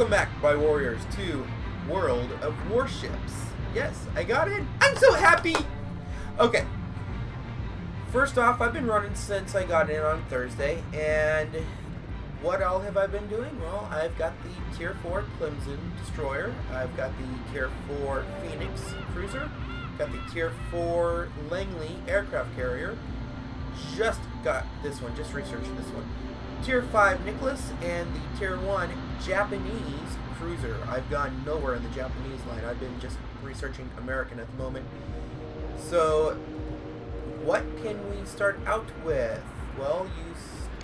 Welcome back, my warriors, to World of Warships. Yes, I got it. I'm so happy! Okay. First off, I've been running since I got in on Thursday, and what all have I been doing? Well, I've got the Tier 4 Clemson Destroyer, I've got the Tier 4 Phoenix Cruiser, got the Tier 4 Langley Aircraft Carrier, just got this one, just researched this one, Tier 5 Nicholas, and the Tier 1 Japanese Cruiser. I've gone nowhere in the Japanese line, I've been just researching American at the moment. So, what can we start out with? Well, you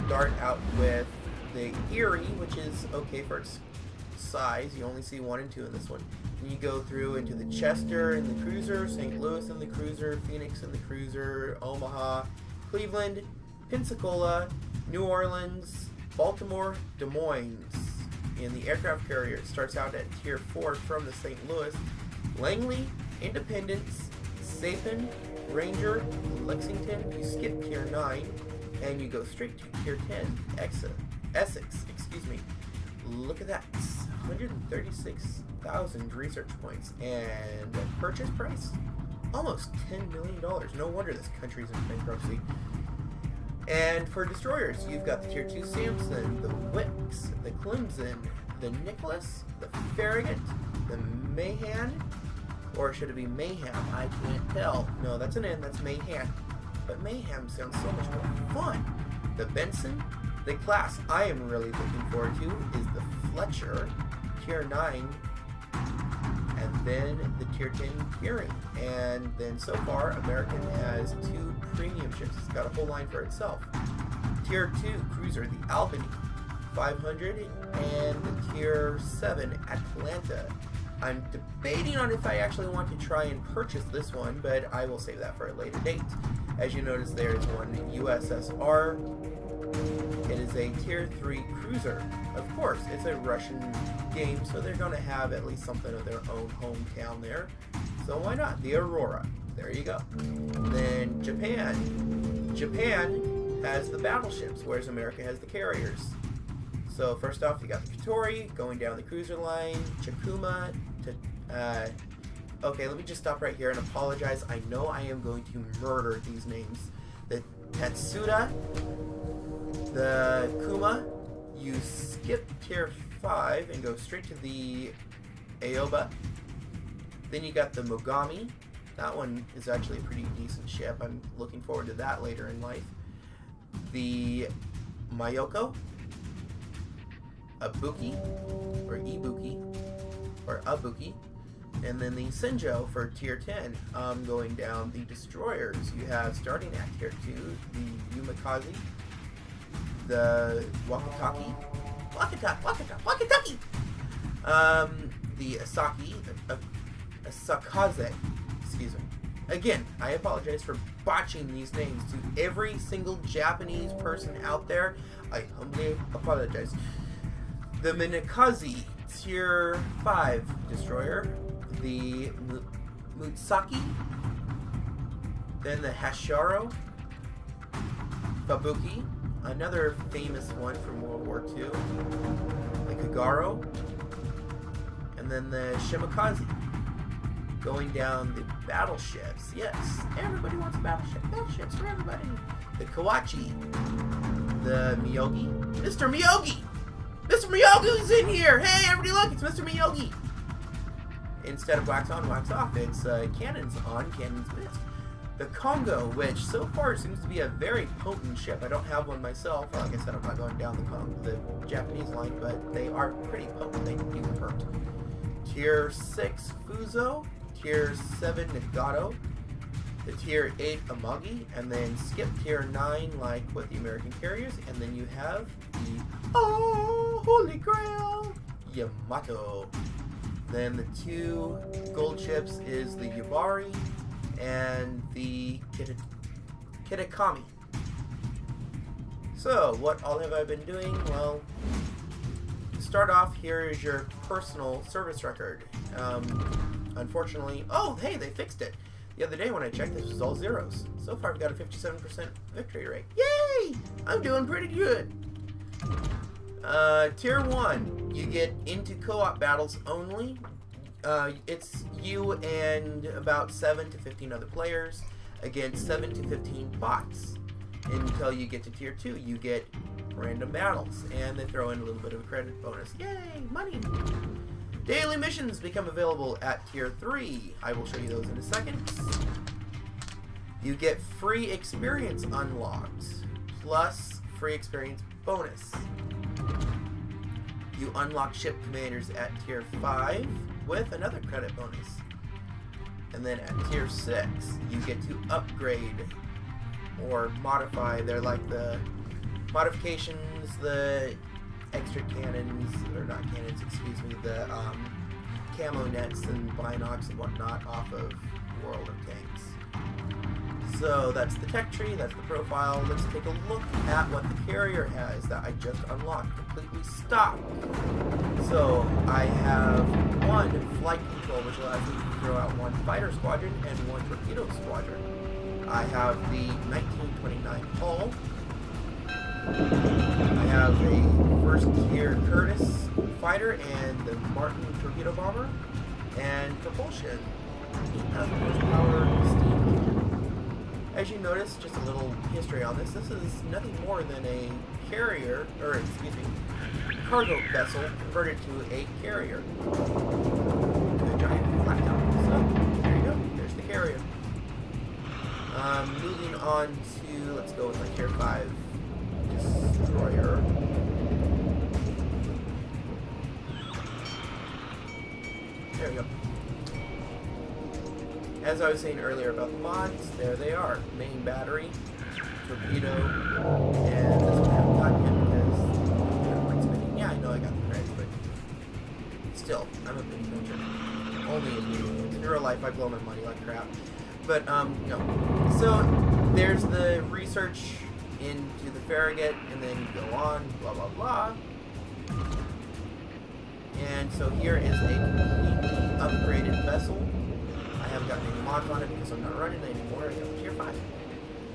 start out with the Erie, which is okay for its size. You only see 1 and 2 in this one. And you go through into the Chester and the Cruiser, St. Louis and the Cruiser, Phoenix and the Cruiser, Omaha, Cleveland, Pensacola, New Orleans, Baltimore, Des Moines. In the aircraft carrier, it starts out at Tier 4 from the St. Louis, Langley, Independence, Sapin, Ranger, Lexington. You skip Tier 9 and you go straight to Tier 10, Essex. Look at that, 136,000 research points and a purchase price almost $10 million. No wonder this country's in bankruptcy. And for destroyers, you've got the Tier 2 Samson, the Wicks, the Clemson, the Nicholas, the Farragut, the Mahan, or should it be Mayhem? I can't tell. No, that's an N, that's Mayhem. But Mayhem sounds so much more fun. The Benson, the class I am really looking forward to is the Fletcher, Tier 9, and then the Tier 10 Gearing. And then so far, American has 2 premium ships. It's got a whole line for itself. Tier 2 Cruiser, the Albany 500, and the Tier 7 Atlanta. I'm debating on if I actually want to try and purchase this one, but I will save that for a later date. As you notice, there's one USSR. It is a Tier 3 cruiser. Of course, it's a Russian game, so they're going to have at least something of their own hometown there. So why not? The Aurora. There you go. Then Japan. Japan has the battleships, whereas America has the carriers. So first off, you got the Katori, going down the cruiser line, Chikuma, okay, let me just stop right here and apologize. I know I am going to murder these names. The Tetsuda, the Kuma, you skip Tier 5 and go straight to the Aoba. Then you got the Mogami. That one is actually a pretty decent ship. I'm looking forward to that later in life. The Mayoko, Abuki, or Ibuki, or Abuki, and then the Senjo for Tier 10. Going down the destroyers, you have starting at Tier 2, the Yumikaze, the Wakataki, the Asakaze, excuse me. Again, I apologize for botching these names to every single Japanese person out there. I humbly apologize. The Minakaze Tier 5 destroyer, the Mutsaki, then the Hasharo, Fabuki, another famous one from World War II, the Kagaro, and then the Shimakaze. Going down the battleships, yes, everybody wants a battleship. Battleships for everybody. The Kawachi, the Miyogi, Mr. Miyogi! Mr. Miyogi's in here! Hey, everybody look, it's Mr. Miyogi! Instead of wax on, wax off, it's cannons on, cannons missed. The Congo, which so far seems to be a very potent ship. I don't have one myself. Like I said, I'm not going down the Japanese line, but they are pretty potent. They do hurt. Tier 6 Fuzo, Tier 7 Nagato, the Tier 8 Amagi, and then skip Tier 9 like with the American carriers, and then you have the Holy Grail Yamato. Then the 2 gold ships is the Yubari and the Kitakami. So, what all have I been doing? Well, to start off, here is your personal service record. Unfortunately, oh, hey, they fixed it. The other day when I checked, this was all zeros. So far, I've got a 57% victory rate. Yay! I'm doing pretty good. Tier 1, you get into co-op battles only. It's you and about 7 to 15 other players against 7 to 15 bots. Until you get to Tier 2, you get random battles, and they throw in a little bit of a credit bonus. Yay, money! Daily missions become available at Tier 3. I will show you those in a second. You get free experience unlocked, plus free experience bonus. You unlock ship commanders at Tier 5 with another credit bonus. And then at Tier 6, you get to upgrade or modify. They're like the modifications, the extra cannons, or not cannons, excuse me, the camo nets and binocs and whatnot off of World of Tanks. So that's the tech tree, that's the profile. Let's take a look at what the carrier has that I just unlocked, completely stock. So I have one flight control, which allows me to throw out one fighter squadron and one torpedo squadron. I have the 1929 hull. I have a first tier Curtis fighter and the Martin torpedo bomber, and propulsion, 18,000 horsepower steam engine. As you notice, just a little history on this. This is nothing more than a carrier, or excuse me, cargo vessel converted to a carrier, to a giant flat top. So there you go. There's the carrier. Moving on to, let's go with my Tier 5 destroyer. There we go. As I was saying earlier about the mods, there they are. Main battery, torpedo, and this one I haven't gotten yet because they're point spinning. Yeah, I know I got the credits, but still, I'm a big venture. Only in real life I blow my money like crap. But, no. So, there's the research into the Farragut, and then you go on, blah, blah, blah. And so here is a completely upgraded vessel. I haven't gotten any mods on it because I'm not running it anymore. I got Tier 5.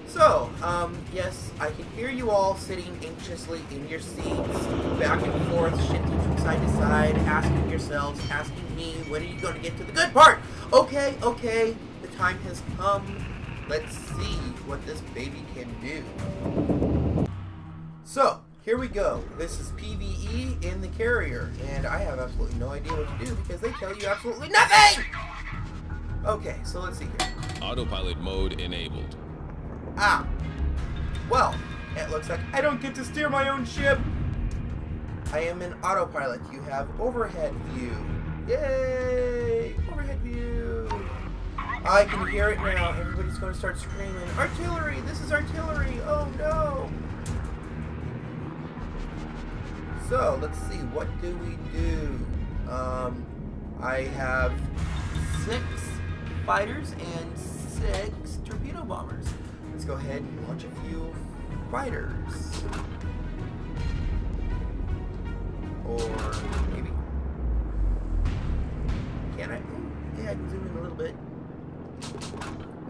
So, yes, I can hear you all sitting anxiously in your seats, back and forth, shifting from side to side, asking yourselves, asking me, when are you going to get to the good part? Okay, the time has come. Let's see what this baby can do. So, here we go. This is PvE in the carrier, and I have absolutely no idea what to do because they tell you absolutely nothing! Okay, so let's see here. Autopilot mode enabled. Ah. Well, it looks like I don't get to steer my own ship. I am in autopilot. You have overhead view. Yay! Overhead view. I can hear it now. Everybody's going to start screaming, artillery! This is artillery! Oh no! So, let's see. What do we do? I have 6 fighters and 6 torpedo bombers. Let's go ahead and launch a few fighters. Or maybe. Can I? Yeah, I can zoom in a little bit.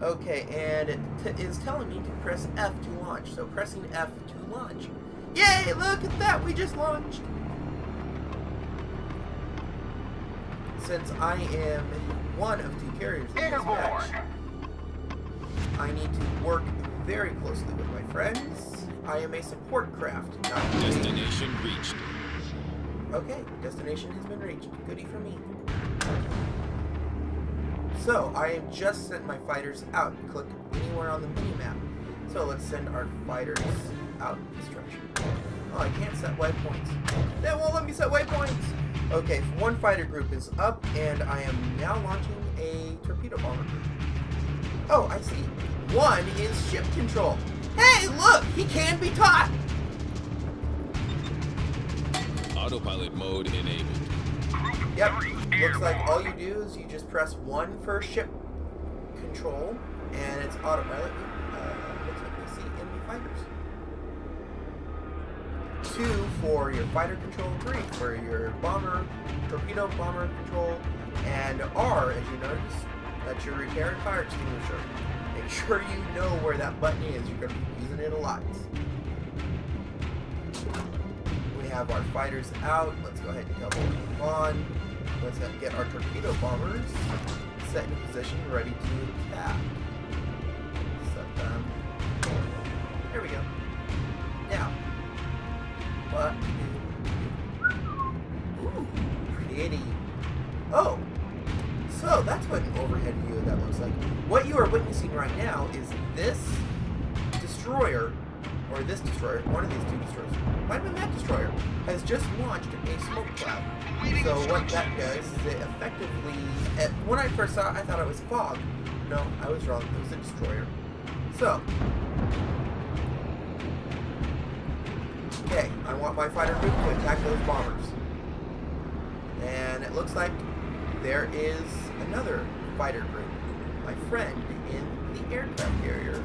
Okay, and it is telling me to press F to launch. So pressing F to launch. Yay! Look at that! We just launched! Since I am one of 2 carriers in this match, I need to work very closely with my friends. I am a support craft, not Destination reached. Okay, destination has been reached. Goodie for me. So, I have just sent my fighters out. Click anywhere on the mini-map. So, let's send our fighters out in this direction. Oh, I can't set waypoints. That won't let me set waypoints! Okay, one fighter group is up, and I am now launching a torpedo bomber group. Oh, I see. One is ship control. Hey, look! He can be taught! Autopilot mode enabled. Yep. Looks like all you do is you just press 1 for ship control, and it's autopilot. Looks like we see enemy fighters. 2 for your fighter control, 3 for your bomber, torpedo bomber control, and R, as you notice, that's your repair and fire extinguisher. Make sure you know where that button is. You're going to be using it a lot. We have our fighters out. Let's go ahead and double move on. Let's get our torpedo bombers set in position, ready to attack. Set them. There we go. Now, what? Ooh, pretty. Oh, so that's what an overhead view of that looks like. What you are witnessing right now is this destroyer, or this destroyer, one of these two destroyers, might have been that destroyer, has just launched a smoke cloud. So what that does is it effectively, when I first saw it, I thought it was fog. No, I was wrong. It was a destroyer. So, okay, I want my fighter group to attack those bombers. And it looks like there is another fighter group, my friend in the aircraft carrier.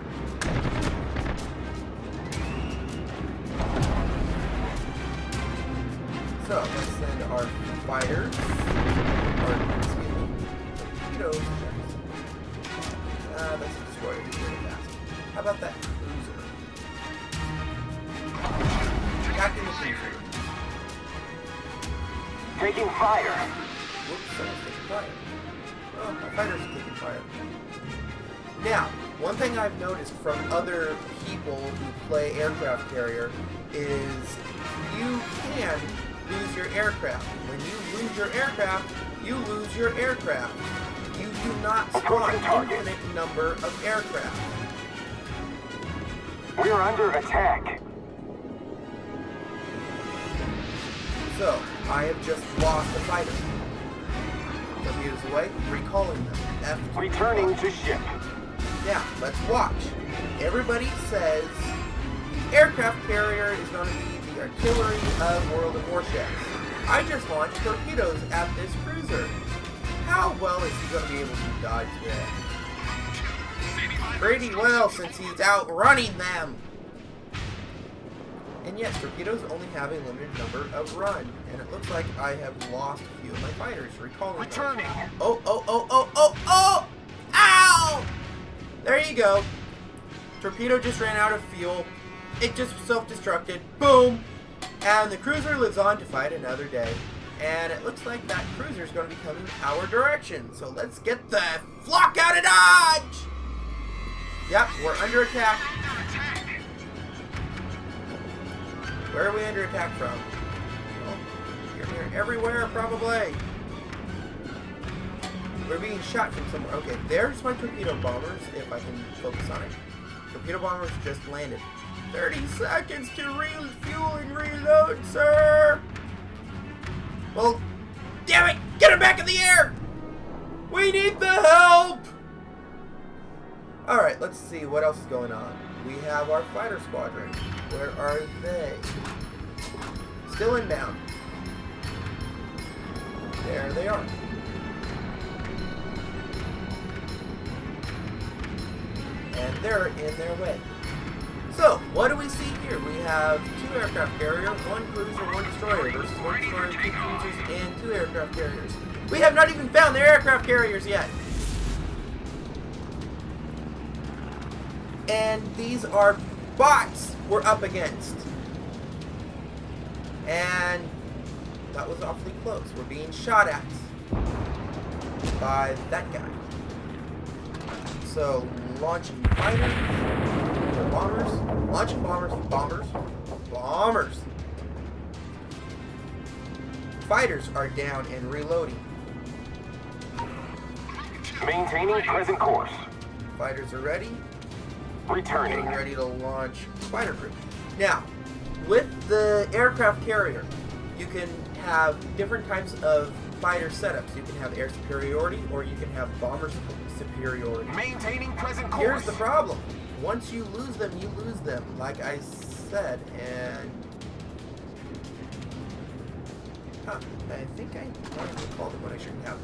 So let's send our fighters, or excuse me, torpedoes. That's a destroyer. He's really fast. How about that cruiser? Attacking the cruiser. Taking fire. Whoops, someone's taking fire. Oh, my fighters are taking fire. Now, one thing I've noticed from other people who play aircraft carrier is you can lose your aircraft. When you lose your aircraft, you lose your aircraft. You do not spawn an infinite number of aircraft. We're under attack. So, I have just lost a fighter. Torpedoes away, recalling them. F2. Returning to ship. Now, let's watch. Everybody says the aircraft carrier is going to be the artillery of World of Warships. I just launched torpedoes at this cruiser. How well is he going to be able to dodge that? Pretty well, since he's outrunning them. And yes, torpedoes only have a limited number of run. And it looks like I have lost a few of my fighters. Recalling Returning. them. Oh! Ow! There you go. Torpedo just ran out of fuel. It just self-destructed. Boom! And the cruiser lives on to fight another day. And it looks like that cruiser is going to be coming our direction. So let's get the flock out of Dodge! Yep, we're under attack. Where are we under attack from? Well, here, everywhere, probably. We're being shot from somewhere. Okay, there's my torpedo bombers, if I can focus on it. Torpedo bombers just landed. 30 seconds to refuel and reload, sir! Well, damn it! Get him back in the air! We need the help! Alright, let's see what else is going on. We have our fighter squadron. Where are they? Still inbound. There they are. And they're in their way. So, what do we see here? We have 2 aircraft carriers, 1 cruiser, 1 destroyer, versus 1 destroyer, 2 cruisers, and 2 aircraft carriers. We have not even found their aircraft carriers yet. And these are bots we're up against. And that was awfully close. We're being shot at by that guy. So, launching fighters, or bombers, launching bombers. Fighters are down and reloading. Maintaining present course. Fighters are ready. Returning. Getting ready to launch fighter group. Now, with the aircraft carrier, you can have different types of fighter setups. You can have air superiority, or you can have bomber superiority. Maintaining present course. Here's the problem. Once you lose them, you lose them, like I said, and... I think I called them when I shouldn't have.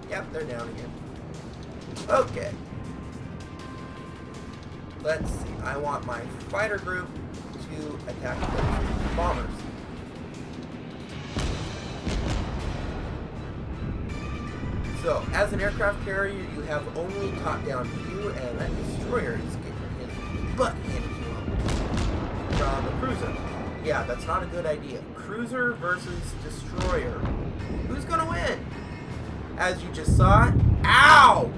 Yep, they're down again. Okay. Let's see. I want my fighter group to attack the bombers. So, as an aircraft carrier, you have only top-down view, and that destroyer is getting his butt handed to him from the cruiser. Yeah, that's not a good idea. Cruiser versus destroyer. Who's gonna win? As you just saw, ow!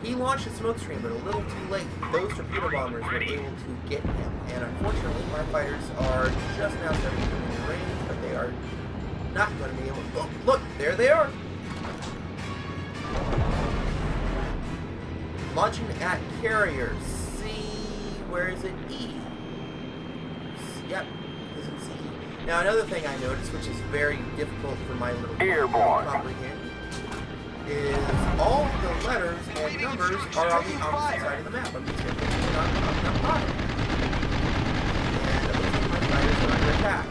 He launched a smoke screen, but a little too late. Those torpedo bombers were able to get him, and unfortunately, my fighters are just now starting to move in range, but they are not going to be able to. Oh, look, there they are. Launching at carriers. C. Where is it? E. Yep, is in CE. Now, another thing I noticed, which is very difficult for my little Airborne. to comprehend, is all the letters and numbers are on the opposite side of the map. I'm just going to put it on bottom. And it looks like my fighters are under attack.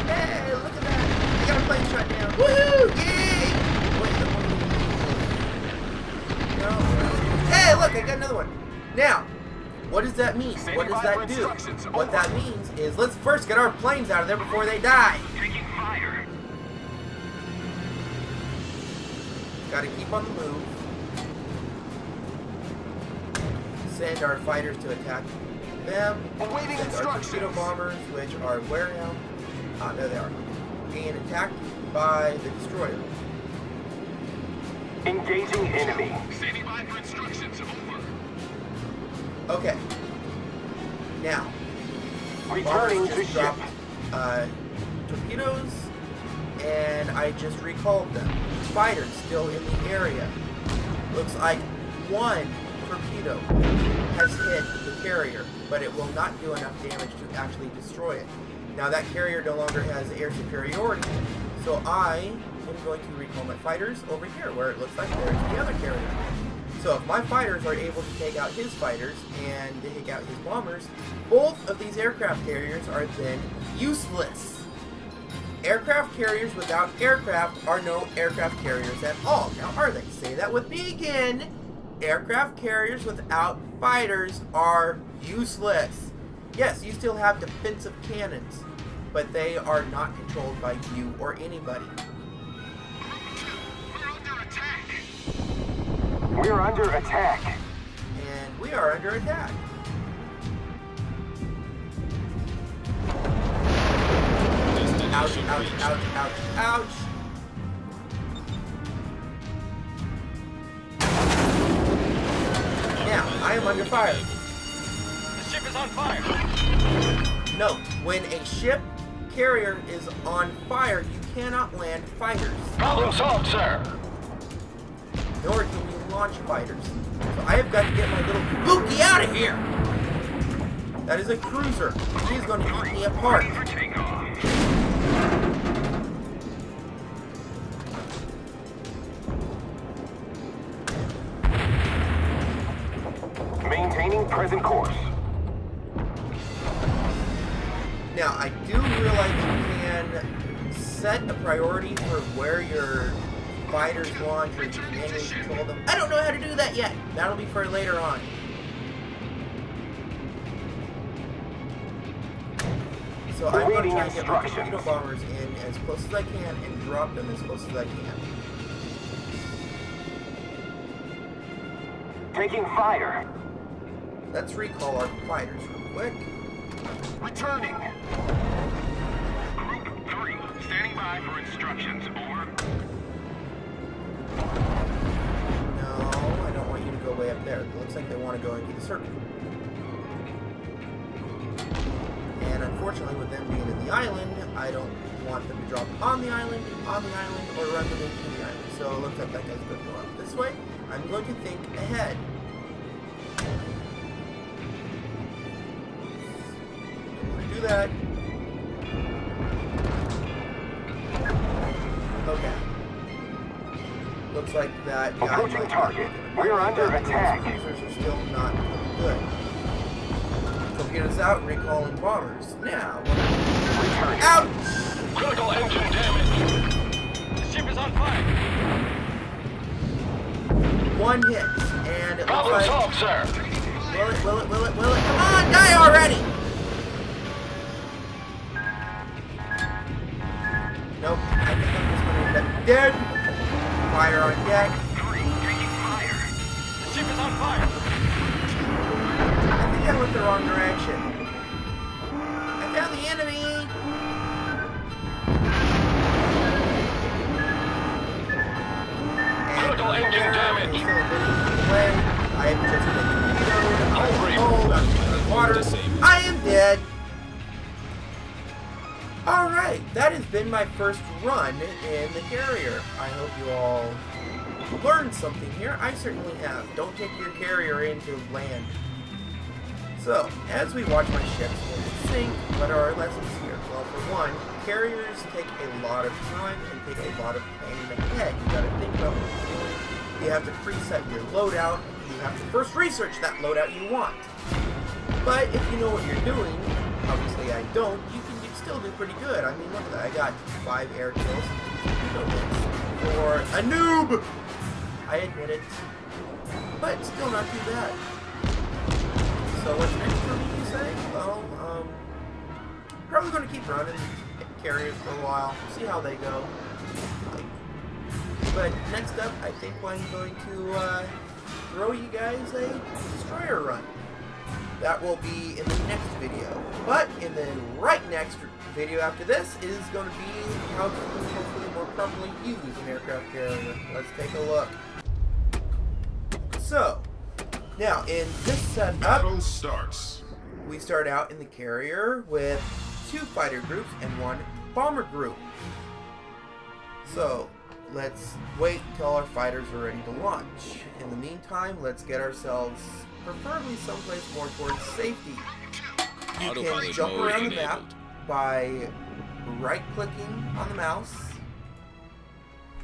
Hey, look at that! I got a plane shot down. Woohoo! Yay! Wait, no. Hey, look! I got another one. Now, what does that mean? What does that do? What that means is let's first get our planes out of there before they die. Taking fire. Got to keep on the move. Send our fighters to attack them. Awaiting Send our instructions. torpedo bombers, which are where now? Ah, there they are. Being attacked by the destroyer. Engaging enemy. Standing by for instructions. Over. Okay. Now, Returning bombers to just ship. dropped torpedoes, and I just recalled them. Fighters still in the area. Looks like one torpedo has hit the carrier, but it will not do enough damage to actually destroy it. Now that carrier no longer has air superiority, so I am going to recall my fighters over here, where it looks like there's the other carrier. So if my fighters are able to take out his fighters and take out his bombers, both of these aircraft carriers are then useless. Aircraft carriers without aircraft are no aircraft carriers at all. Now are they? Say that with me again. Aircraft carriers without fighters are useless. Yes, you still have defensive cannons, but they are not controlled by you or anybody. We're under attack. And we are under attack. Ouch, Destination ouch, reached. ouch, ouch, ouch. Now, I am under fire. The ship is on fire. Note, when a ship carrier is on fire, you cannot land fighters, Problem solved, sir. nor can you launch fighters. So I have got to get my little Pookie out of here! That is a cruiser. He is going to eat me apart. For takeoff. Maintaining present course. Now, I do realize you can set a priority for where your fighters launch, or you can manually control them. I don't know how to do that yet. That'll be for later on. So I'm going to try and get my torpedo bombers in as close as I can and drop them as close as I can. Taking fire. Let's recall our fighters real quick. Returning. Group 3, standing by for instructions. Over. No, I don't want you to go way up there. It looks like they want to go into the circle. And unfortunately, with them being in the island, I don't want them to drop on the island, or run them into the island. So it looks like that guy's going to go up this way. I'm going to think ahead. Do that. Okay. Looks like that guy Approaching might target. not- We're under attack. Cruisers are still not good. Torpedoes out, recalling bombers. Now, Returning. ouch! Critical engine damage. The ship is on fire. One hit, and it looks Problem like... solved, sir. Will it, will it, will it, will it? Come on, die already! Nope, I think I'm just gonna end up dead. Fire on deck. 3 taking fire. The ship is on fire. I think I went the wrong direction. I found the enemy! Critical engine damage. Still a bit of the way. I have just been torpedoed. I'm cold. I'm in water. I am dead. Alright, that has been my first run in the carrier. I hope you all learned something here. I certainly have. Don't take your carrier into land. So, as we watch my ships sink, what are our lessons here? Well, for one, carriers take a lot of time and take a lot of planning ahead. You gotta think about what you're doing. You have to preset your loadout. You have to first research that loadout you want. But if you know what you're doing, obviously I don't, you can still do pretty good. I mean, look at that. I got 5 air kills for a noob! I admit it. But still not too bad. So what's next for me, you say? Well, probably going to keep running carriers for a while, see how they go. But next up, I think I'm going to throw you guys a destroyer run. That will be in the next video. But in the right next video after this is going to be how to hopefully more properly use an aircraft carrier. Let's take a look. So, now in this setup, Battle starts. we start out in the carrier with 2 fighter groups and 1 bomber group. So, let's wait until our fighters are ready to launch. In the meantime, let's get ourselves preferably someplace more towards safety. You can jump around the map by right-clicking on the mouse.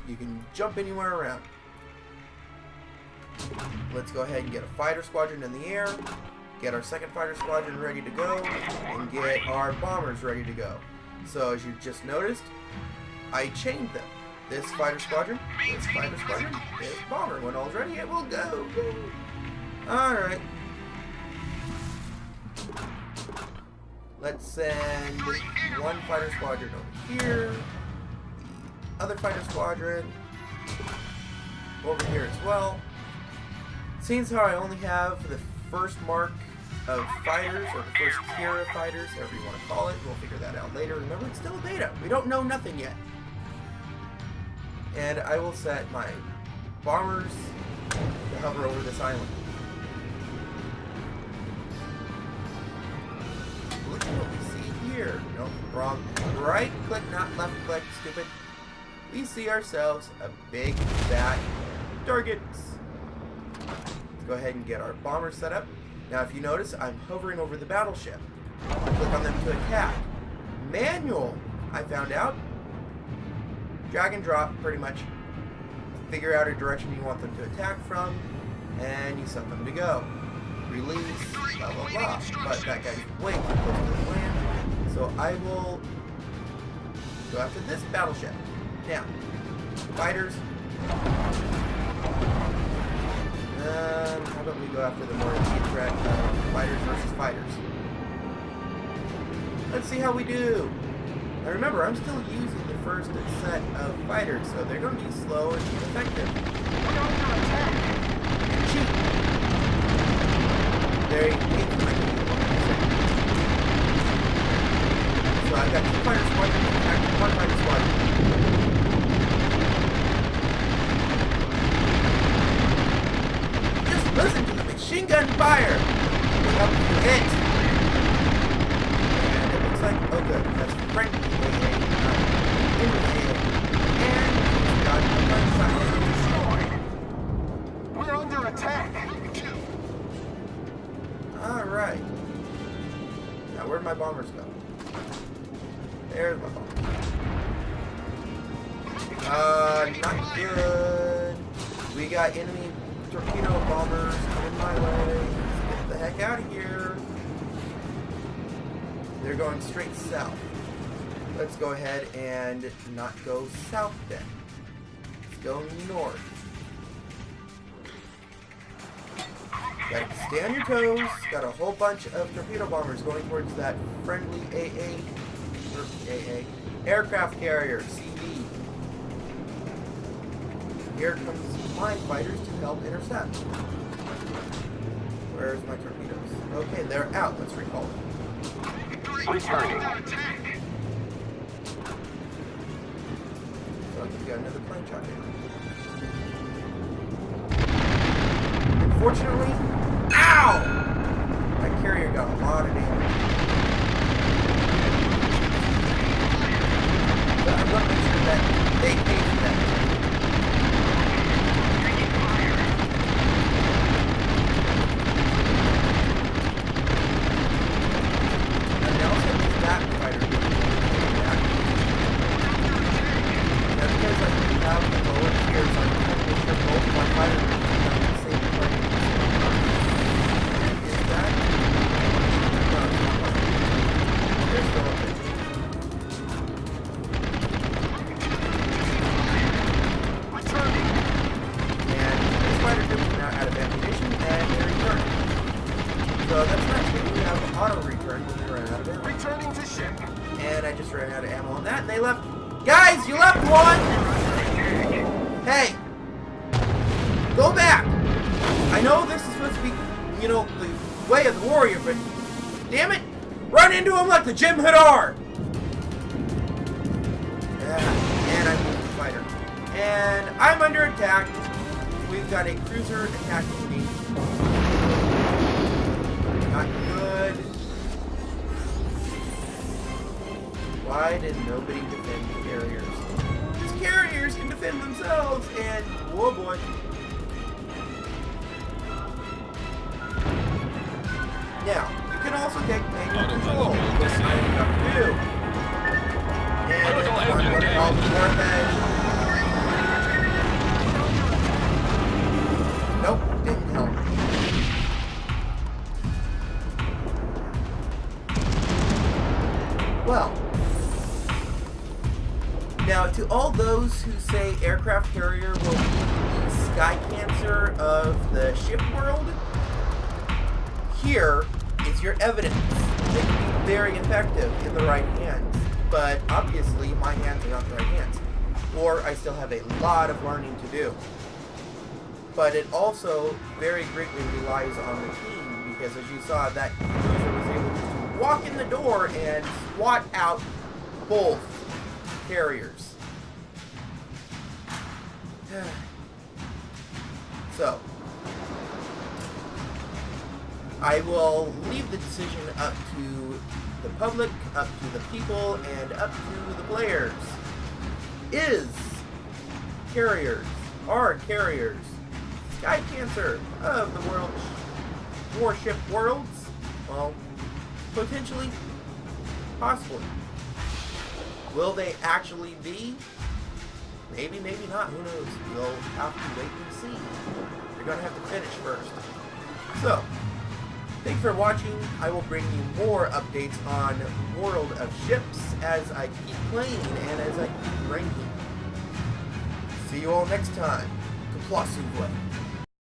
You can jump anywhere around. Let's go ahead and get a fighter squadron in the air, get our second fighter squadron ready to go, and get our bombers ready to go. So as you just noticed, I chained them. This fighter squadron, this bomber. When all's ready, it will go. Alright. Let's send 1 fighter squadron over here. The other fighter squadron over here as well. Seeing how I only have the first mark of fighters, or the first tier of fighters, however you want to call it, we'll figure that out later. Remember, it's still a beta. We don't know nothing yet. And I will set my bombers to hover over this island. Look at what we see here. Nope, wrong. Right click, not left click, stupid. We see ourselves a big, fat target. Let's go ahead and get our bombers set up. Now if you notice, I'm hovering over the battleship. Click on them to attack. Manual, I found out. Drag and drop, pretty much. Figure out a direction you want them to attack from, and you set them to go. Release, blah blah blah. But that guy's way too close to the land, so I will go after this battleship. Now, fighters. How about we go after the more immediate threat of fighters versus fighters? Let's see how we do. Now remember, I'm still using the first set of fighters, so they're going to be slow and ineffective. Cheap. They hate my team. So I've got 2 fighter squadrons attacking 1 fighter squadron. Just listen to the machine gun fire! Look up to hit! And it looks like, oh good, that's friendly AA, and we've got a gun side. We're under attack. Alright. Now where'd my bombers go? There's my bombers. Not good. We got enemy torpedo bombers coming my way. Let's get the heck out of here. They're going straight south. Let's go ahead and not go south then. Let's go north. Gotta stay on your toes. Got a whole bunch of torpedo bombers going towards that friendly aircraft carrier, CV. here comes my fighters to help intercept. Where's my torpedoes? Okay, they're out. Let's recall them. Returning. So we got another plane shot here. Unfortunately, ow! My carrier got a lot of damage. But I'm going to make sure that they pay for that. And they also have this back fighter doing that. Now because I do have the lower tiers, I'm trying to make sure both my fighters are on the same plane. Is that? No, it's not like they're still up there. And this fighter group is now out of ammunition and they return. So that's nice. We have auto return when they run out of ammo. Returning to ship. And I just ran out of ammo on that and they left. Guys, you left one! Hey! Go back! I know this is supposed to be, you know, the way of the warrior, but damn it! Run into him like the Jim Hadar! And I'm a fighter. And I'm under attack. We've got a cruiser attacking me. Not good. Why did nobody defend the carriers? These carriers can defend themselves, and whoa boy. Now, you can also take manual control, which I am about to do. And it's on what I call the warhead. Nope, didn't help. Well, now to all those who say aircraft carrier will be the skycancer of the ship world, here is your evidence. They can be very effective in the right hands, but obviously my hands are not the right hands, or I still have a lot of learning to do. But it also very greatly relies on the team, because as you saw, that cruiser was able to walk in the door and swat out both carriers. So, I will leave the decision up to the public, up to the people, and up to the players. Are carriers skycancer of the warship worlds? Well, potentially, possibly. Will they actually be? Maybe, maybe not. Who knows? We'll have to wait and see. You're going to have to finish first. So, thanks for watching. I will bring you more updates on World of Ships as I keep playing and as I keep ranking. See you all next time. Kapla Suble.